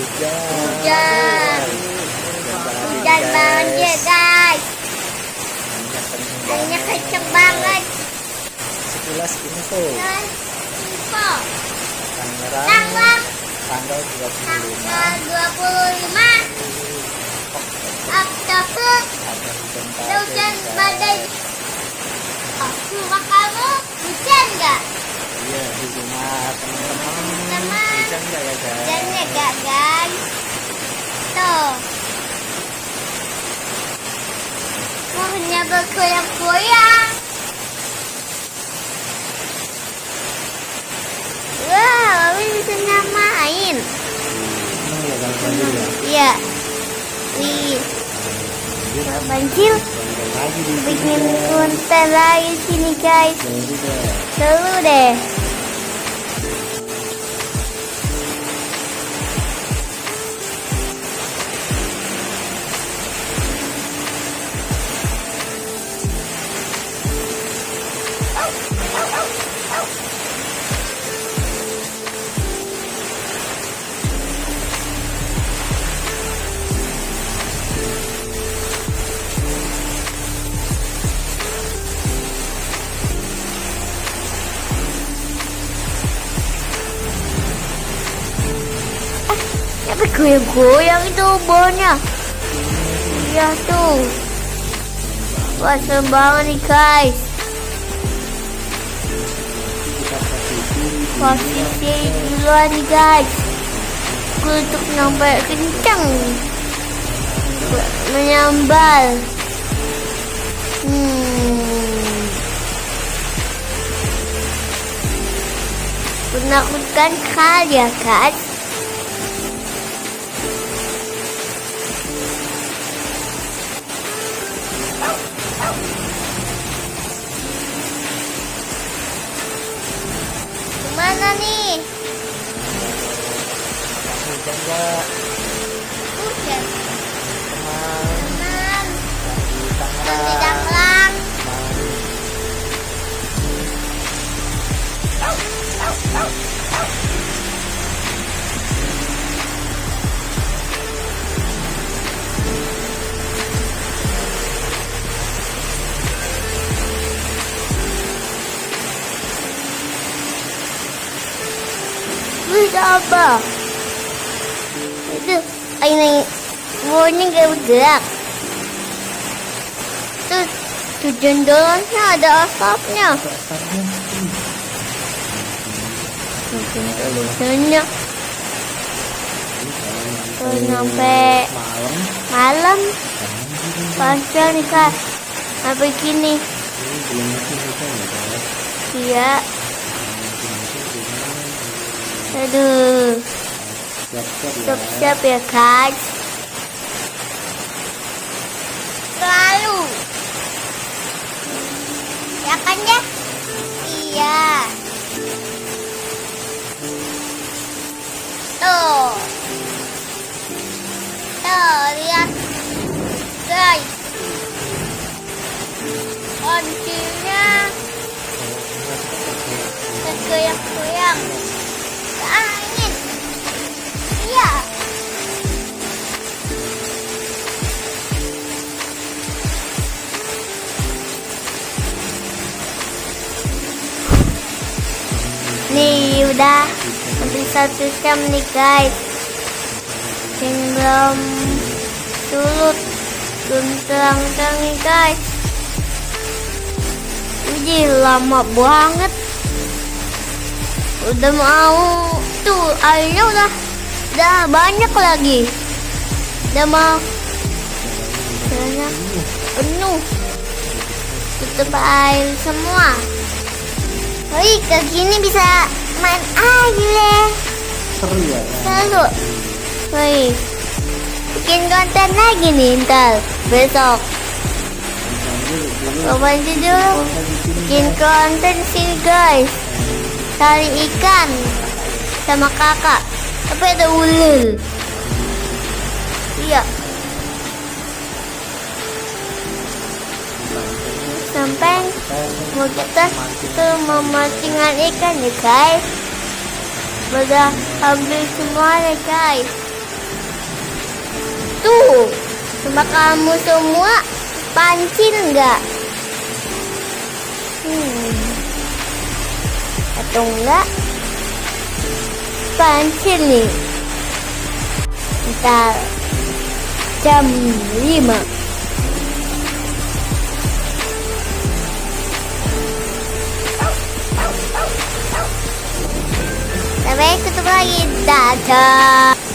Hujan. Hujan banget guys. Airnya kenceng banget. Sekilas info. Info. Tangerang Tanggal tanggal 25 Oktober. ada Hujan badai. Rumah kamu hujan nggak? Iya, di rumah teman-teman. Teman. Hujan nggak ya guys? Hujannya nggak guys? Tuh. Pohonnya bergoyang-goyang. Wow, ini bisa main. Ya, bang banjir ya. Iya. Wih, banjir. Lagi di Bikin konten lagi sini guys. juga. Seru deh. Tapi goyang-goyang itu bawahnya. Iya tuh. Wah, serem banget nih guys. Posisi duluan nih guys. Untuk nyampe kencang. Menyambal. Menakutkan kali ya guys. Mana nih? Hujan nggak? Hujan. Teman Teman. di Di Tangerang. Danglang. Wih, apa? Itu ini warning gak bergerak. Tuh jendolanya ada asapnya. Jendolanya. Tuh sampai malam. Pasal nih kak. Sampai gini. Iya. Aduh. Siap-siap ya guys. Selalu. Ya kan ya? Iya. Tuh. Tuh, lihat. Guys. Kuncinya tergoyang-goyang. Angin. Iya. Nih udah hampir 1 jam nih guys. Dan belum surut, belum terang-terang nih guys. Ini lama banget. Udah mau tuh airnya udah banyak lagi. Udah mau banyak penuh. Tutup air semua. Wih, kayak gini bisa main air. Seru ya. Seru. Wih, bikin konten lagi nih ntar besok. Bantu dulu bikin konten sini guys. Cari ikan sama kakak. Tapi ada ular. Iya. Sampai mau kita tuh memancingan ikan ya guys. Udah habis semua ya guys. Tuh, coba kamu semua pancil nggak? Atau enggak? Pancil nih. Ntar jam 5. Sampai ketemu lagi. Dadah.